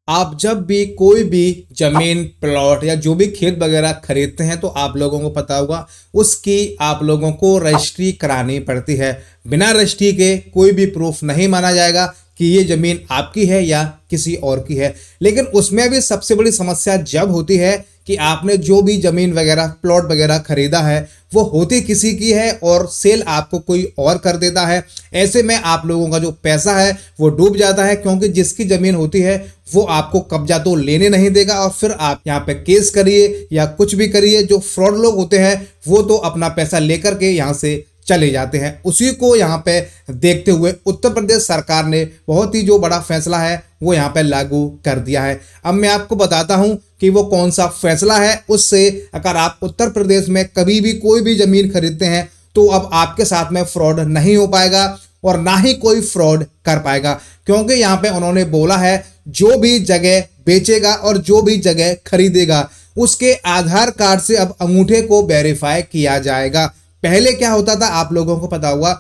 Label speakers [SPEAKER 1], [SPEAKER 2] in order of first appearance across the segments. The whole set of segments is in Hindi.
[SPEAKER 1] आप जब भी कोई भी जमीन प्लॉट या जो भी खेत वगैरह खरीदते हैं तो आप लोगों को पता होगा उसकी आप लोगों को रजिस्ट्री करानी पड़ती है। बिना रजिस्ट्री के कोई भी प्रूफ नहीं माना जाएगा कि ये जमीन आपकी है या किसी और की है। लेकिन उसमें भी सबसे बड़ी समस्या जब होती है कि आपने जो भी जमीन वगैरह प्लॉट वगैरह खरीदा है वो होती किसी की है और सेल आपको कोई और कर देता है। ऐसे में आप लोगों का जो पैसा है वो डूब जाता है, क्योंकि जिसकी जमीन होती है वो आपको कब्जा तो लेने नहीं देगा और फिर आप यहाँ पे केस करिए या कुछ भी करिए, जो फ्रॉड लोग होते हैं वो तो अपना पैसा लेकर के यहाँ से चले जाते हैं। उसी को यहाँ पे देखते हुए उत्तर प्रदेश सरकार ने बहुत ही जो बड़ा फैसला है वो यहाँ पे लागू कर दिया है। अब मैं आपको बताता हूँ कि वो कौन सा फैसला है। उससे अगर आप उत्तर प्रदेश में कभी भी कोई भी जमीन खरीदते हैं तो अब आपके साथ में फ्रॉड नहीं हो पाएगा और ना ही कोई फ्रॉड कर पाएगा, क्योंकि यहाँ पे उन्होंने बोला है जो भी जगह बेचेगा और जो भी जगह खरीदेगा उसके आधार कार्ड से अब अंगूठे को वेरीफाई किया जाएगा। पहले क्या होता था आप लोगों को पता होगा,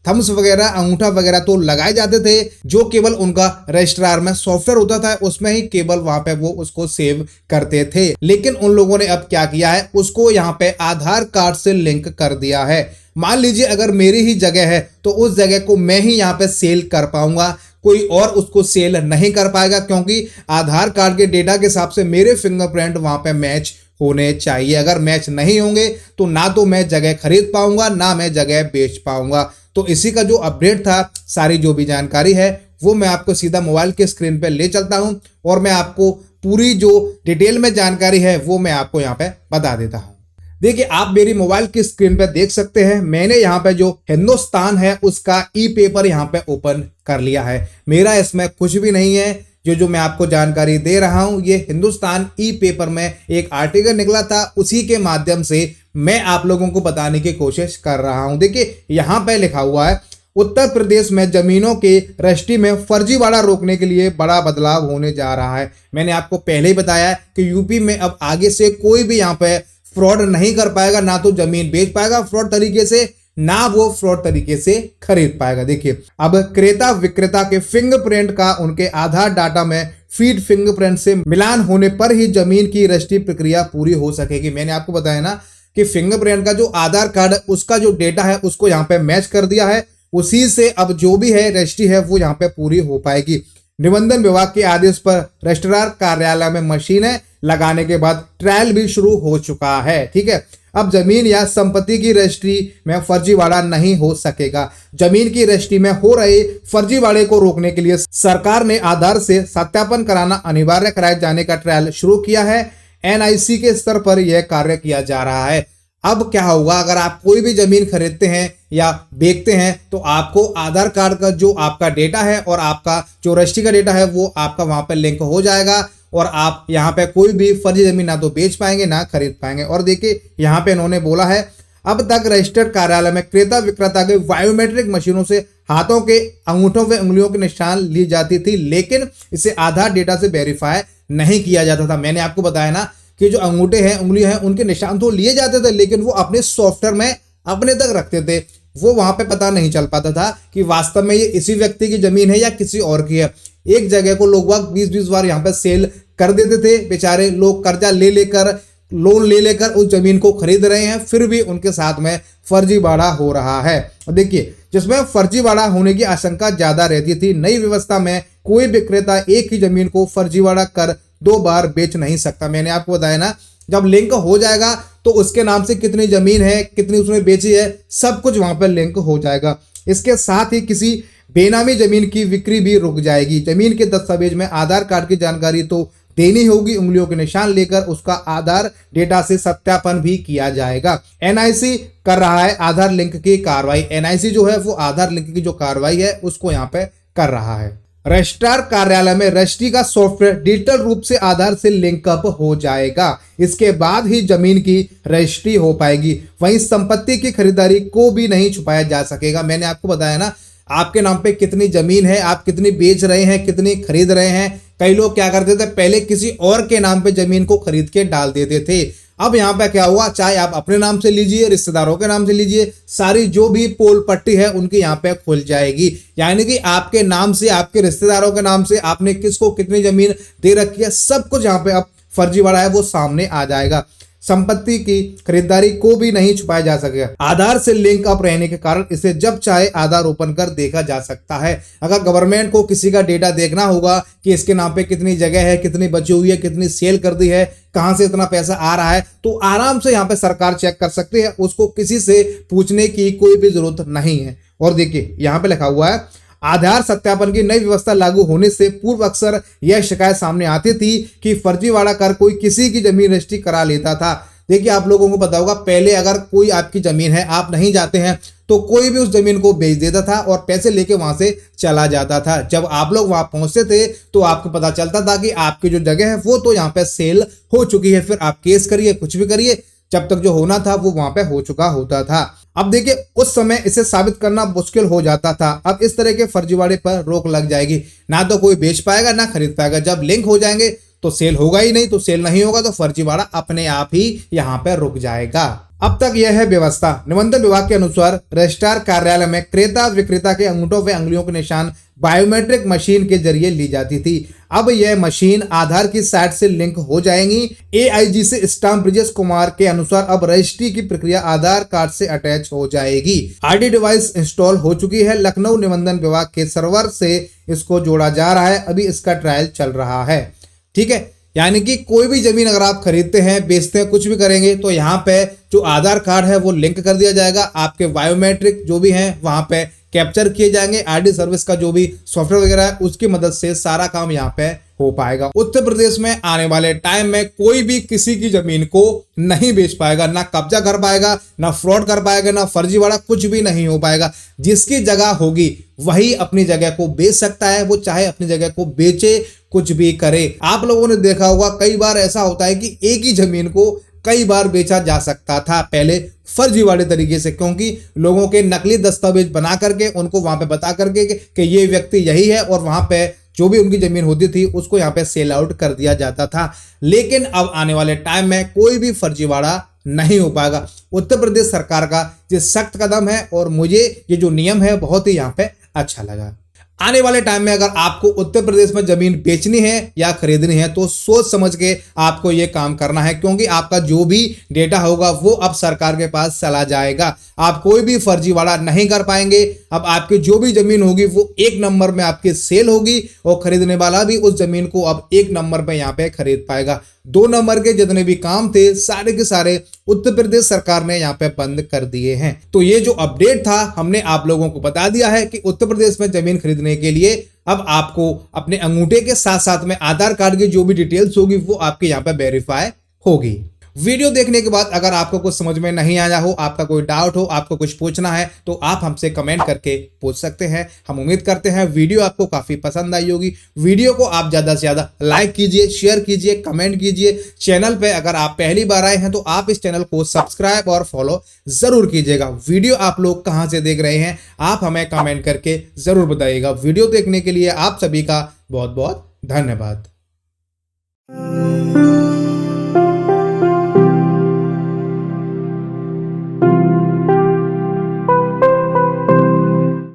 [SPEAKER 1] थम्स वगैरह अंगूठा वगैरह तो लगाए जाते थे, जो केवल उनका रजिस्ट्रार में सॉफ्टवेयर होता था उसमें ही केवल वहां पे वो उसको सेव करते थे। लेकिन उन लोगों ने अब क्या किया है, उसको यहाँ पे आधार कार्ड से लिंक कर दिया है। मान लीजिए अगर मेरी ही जगह है तो उस जगह को मैं ही यहाँ पे सेल कर पाऊंगा, कोई और उसको सेल नहीं कर पाएगा, क्योंकि आधार कार्ड के डेटा के हिसाब से मेरे फिंगरप्रिंट वहां पे मैच होने चाहिए। अगर मैच नहीं होंगे तो ना तो मैं जगह खरीद पाऊंगा ना मैं जगह बेच पाऊंगा। तो इसी का जो अपडेट था, सारी जो भी जानकारी है वो मैं आपको सीधा मोबाइल के स्क्रीन पे ले चलता हूं और मैं आपको पूरी जो डिटेल में जानकारी है वो मैं आपको यहाँ पे बता देता हूं। देखिए, आप मेरी मोबाइल की स्क्रीन पे देख सकते हैं, मैंने यहाँ पे जो हिंदुस्तान है उसका ई पेपर यहाँ पे ओपन कर लिया है। मेरा इसमें कुछ भी नहीं है, जो मैं आपको जानकारी दे रहा हूं ये हिंदुस्तान ई पेपर में एक आर्टिकल निकला था, उसी के माध्यम से मैं आप लोगों को बताने की कोशिश कर रहा हूं। देखिए, यहां पे लिखा हुआ है उत्तर प्रदेश में जमीनों के रजिस्ट्री में फर्जीवाड़ा रोकने के लिए बड़ा बदलाव होने जा रहा है। मैंने आपको पहले ही बताया है कि यूपी में अब आगे से कोई भी यहाँ पे फ्रॉड नहीं कर पाएगा, ना तो जमीन बेच पाएगा फ्रॉड तरीके से, ना वो फ्रॉड तरीके से खरीद पाएगा। देखिए, अब क्रेता विक्रेता के फिंगरप्रिंट का उनके आधार डाटा में फीड फिंगरप्रिंट से मिलान होने पर ही जमीन की रजिस्ट्री प्रक्रिया पूरी हो सकेगी। मैंने आपको बताया ना कि फिंगरप्रिंट का जो आधार कार्ड उसका जो डेटा है उसको यहाँ पे मैच कर दिया है, उसी से अब जो भी है रजिस्ट्री है वो यहाँ पे पूरी हो पाएगी। निबंधन विभाग के आदेश पर रजिस्ट्रार कार्यालय में मशीनें लगाने के बाद ट्रायल भी शुरू हो चुका है। ठीक है, अब जमीन या संपत्ति की रजिस्ट्री में फर्जीवाड़ा नहीं हो सकेगा। जमीन की रजिस्ट्री में हो रहे फर्जीवाड़े को रोकने के लिए सरकार ने आधार से सत्यापन कराना अनिवार्य कराए जाने का ट्रायल शुरू किया है। एनआईसी के स्तर पर यह कार्य किया जा रहा है। अब क्या होगा, अगर आप कोई भी जमीन खरीदते हैं या बेचते हैं तो आपको आधार कार्ड का जो आपका डेटा है और आपका जो रजिस्ट्री का डेटा है वो आपका वहां पर लिंक हो जाएगा और आप यहाँ पे कोई भी फर्जी जमीन ना तो बेच पाएंगे ना खरीद पाएंगे। और देखिए, यहाँ पे इन्होंने बोला है अब तक रजिस्टर्ड कार्यालय में क्रेता विक्रेता के बायोमेट्रिक मशीनों से हाथों के अंगूठों व उंगलियों के निशान ली जाती थी, लेकिन इसे आधार डेटा से वेरीफाई नहीं किया जाता था। मैंने आपको बताया ना कि जो अंगूठे हैं उंगलियां हैं उनके निशान तो लिए जाते थे, लेकिन वो अपने सॉफ्टवेयर में अपने तक रखते थे, वो वहां पे पता नहीं चल पाता था कि वास्तव में ये इसी व्यक्ति की जमीन है या किसी और की है। एक जगह को लोग 20-20 बार यहाँ पे सेल कर देते थे। बेचारे लोग कर्जा ले लेकर लोन ले लेकर उस जमीन को खरीद रहे हैं, फिर भी उनके साथ में फर्जीवाड़ा हो रहा है। देखिए, जिसमें फर्जीवाड़ा होने की आशंका ज्यादा रहती थी, नई व्यवस्था में कोई विक्रेता एक ही जमीन को फर्जीवाड़ा कर 2 बार बेच नहीं सकता। मैंने आपको बताया ना, जब लिंक हो जाएगा तो उसके नाम से कितनी जमीन है, कितनी उसने बेची है, सब कुछ वहां पर लिंक हो जाएगा। इसके साथ ही किसी बेनामी जमीन की बिक्री भी रुक जाएगी। जमीन के दस्तावेज में आधार कार्ड की जानकारी तो देनी होगी, उंगलियों के निशान लेकर उसका आधार डेटा से सत्यापन भी किया जाएगा। एनआईसी कर रहा है आधार लिंक की कार्रवाई। एनआईसी जो है वो आधार लिंक की जो कार्रवाई है उसको यहाँ पे कर रहा है। रजिस्ट्रार कार्यालय में रजिस्ट्री का सॉफ्टवेयर डिजिटल रूप से आधार से लिंकअप हो जाएगा। इसके बाद ही जमीन की रजिस्ट्री हो पाएगी। वहीं संपत्ति की खरीदारी को भी नहीं छुपाया जा सकेगा। मैंने आपको बताया ना, आपके नाम पे कितनी जमीन है, आप कितनी बेच रहे हैं, कितनी खरीद रहे हैं। कई लोग क्या करते थे, पहले किसी और के नाम पे जमीन को खरीद के डाल देते थे। अब यहाँ पे क्या हुआ, चाहे आप अपने नाम से लीजिए, रिश्तेदारों के नाम से लीजिए, सारी जो भी पोल पट्टी है उनकी यहाँ पे खुल जाएगी। यानी कि आपके नाम से, आपके रिश्तेदारों के नाम से आपने किसको कितनी जमीन दे रखी है, सब कुछ यहाँ पे अब फर्जीवाड़ा है वो सामने आ जाएगा। संपत्ति की खरीदारी को भी नहीं छुपाया जा सकेगा। आधार से लिंक अप रहने के कारण इसे जब चाहे आधार ओपन कर देखा जा सकता है। अगर गवर्नमेंट को किसी का डेटा देखना होगा कि इसके नाम पे कितनी जगह है, कितनी बची हुई है, कितनी सेल कर दी है, कहां से इतना पैसा आ रहा है, तो आराम से यहाँ पे सरकार चेक कर सकती है। उसको किसी से पूछने की कोई भी जरूरत नहीं है। और देखिए यहाँ पे लिखा हुआ है, आधार सत्यापन की नई व्यवस्था लागू होने से पूर्व अक्सर यह शिकायत सामने आती थी कि फर्जीवाड़ा कर कोई किसी की जमीन रजिस्ट्री करा लेता था। देखिए आप लोगों को पता होगा, पहले अगर कोई आपकी जमीन है, आप नहीं जाते हैं, तो कोई भी उस जमीन को बेच देता था और पैसे लेके वहां से चला जाता था। जब आप लोग वहां पहुंचते थे तो आपको पता चलता था कि आपकी जो जगह है वो तो यहाँ पे सेल हो चुकी है। फिर आप केस करिए, कुछ भी करिए, जब तक जो होना था वो वहां पे हो चुका होता था। अब देखिए उस समय इसे साबित करना मुश्किल हो जाता था। अब इस तरह के फर्जीवाड़े पर रोक लग जाएगी, ना तो कोई बेच पाएगा ना खरीद पाएगा। जब लिंक हो जाएंगे तो सेल होगा ही नहीं, तो सेल नहीं होगा तो फर्जीवाड़ा अपने आप ही यहाँ पे रुक जाएगा। अब तक यह है व्यवस्था। निबंधन विभाग के अनुसार रजिस्ट्रार कार्यालय में क्रेता विक्रेता के अंगूठों व अंगुलियों के निशान बायोमेट्रिक मशीन के जरिए ली जाती थी। अब यह मशीन आधार की साइट से लिंक हो जाएंगी। एआईजी से स्टाम्प ब्रिजेश कुमार के अनुसार अब रजिस्ट्री की प्रक्रिया आधार कार्ड से अटैच हो जाएगी। आरडी डिवाइस इंस्टॉल हो चुकी है। लखनऊ निबंधन विभाग के सर्वर से इसको जोड़ा जा रहा है। अभी इसका ट्रायल चल रहा है। ठीक है, यानी कि कोई भी जमीन अगर आप खरीदते हैं, बेचते हैं, कुछ भी करेंगे तो यहाँ पे जो आधार कार्ड है वो लिंक कर दिया जाएगा। आपके बायोमेट्रिक जो भी हैं वहां पे कैप्चर किए जाएंगे। आरडी सर्विस का जो भी सॉफ्टवेयर वगैरह है उसकी मदद से सारा काम यहाँ पे हो पाएगा। उत्तर प्रदेश में आने वाले टाइम में कोई भी किसी की जमीन को नहीं बेच पाएगा, ना कब्जा कर पाएगा, ना फ्रॉड कर पाएगा, ना फर्जीवाड़ा, कुछ भी नहीं हो पाएगा। जिसकी जगह होगी वही अपनी जगह को बेच सकता है। वो चाहे अपनी जगह को बेचे, कुछ भी करे। आप लोगों ने देखा होगा कई बार ऐसा होता है कि एक ही जमीन को कई बार बेचा जा सकता था पहले फर्जीवाड़े तरीके से, क्योंकि लोगों के नकली दस्तावेज बना करके उनको वहां पे बता करके कि ये व्यक्ति यही है, और वहां पे जो भी उनकी जमीन होती थी उसको यहाँ पे सेल आउट कर दिया जाता था। लेकिन अब आने वाले टाइम में कोई भी फर्जीवाड़ा नहीं हो पाएगा। उत्तर प्रदेश सरकार का ये सख्त कदम है और मुझे ये जो नियम है बहुत ही यहाँ पे अच्छा लगा। आने वाले टाइम में अगर आपको उत्तर प्रदेश में जमीन बेचनी है या खरीदनी है तो सोच समझ के आपको ये काम करना है, क्योंकि आपका जो भी डेटा होगा वो अब सरकार के पास चला जाएगा। आप कोई भी फर्जीवाड़ा नहीं कर पाएंगे। अब आपकी जो भी जमीन होगी वो एक नंबर में आपकी सेल होगी और खरीदने वाला भी उस जमीन को अब एक नंबर पे यहाँ पे खरीद पाएगा। 2 नंबर के जितने भी काम थे सारे के सारे उत्तर प्रदेश सरकार ने यहाँ पे बंद कर दिए हैं। तो ये जो अपडेट था हमने आप लोगों को बता दिया है कि उत्तर प्रदेश में जमीन खरीदने के लिए अब आपको अपने अंगूठे के साथ साथ में आधार कार्ड की जो भी डिटेल्स होगी वो आपके यहाँ पे वेरीफाई होगी। वीडियो देखने के बाद अगर आपको कुछ समझ में नहीं आया हो, आपका कोई डाउट हो, आपको कुछ पूछना है तो आप हमसे कमेंट करके पूछ सकते हैं। हम उम्मीद करते हैं वीडियो आपको काफी पसंद आई होगी। वीडियो को आप ज्यादा से ज्यादा लाइक कीजिए, शेयर कीजिए, कमेंट कीजिए। चैनल पे अगर आप पहली बार आए हैं तो आप इस चैनल को सब्सक्राइब और फॉलो जरूर कीजिएगा। वीडियो आप लोग कहां से देख रहे हैं आप हमें कमेंट करके जरूर बताइएगा। वीडियो देखने के लिए आप सभी का बहुत बहुत धन्यवाद।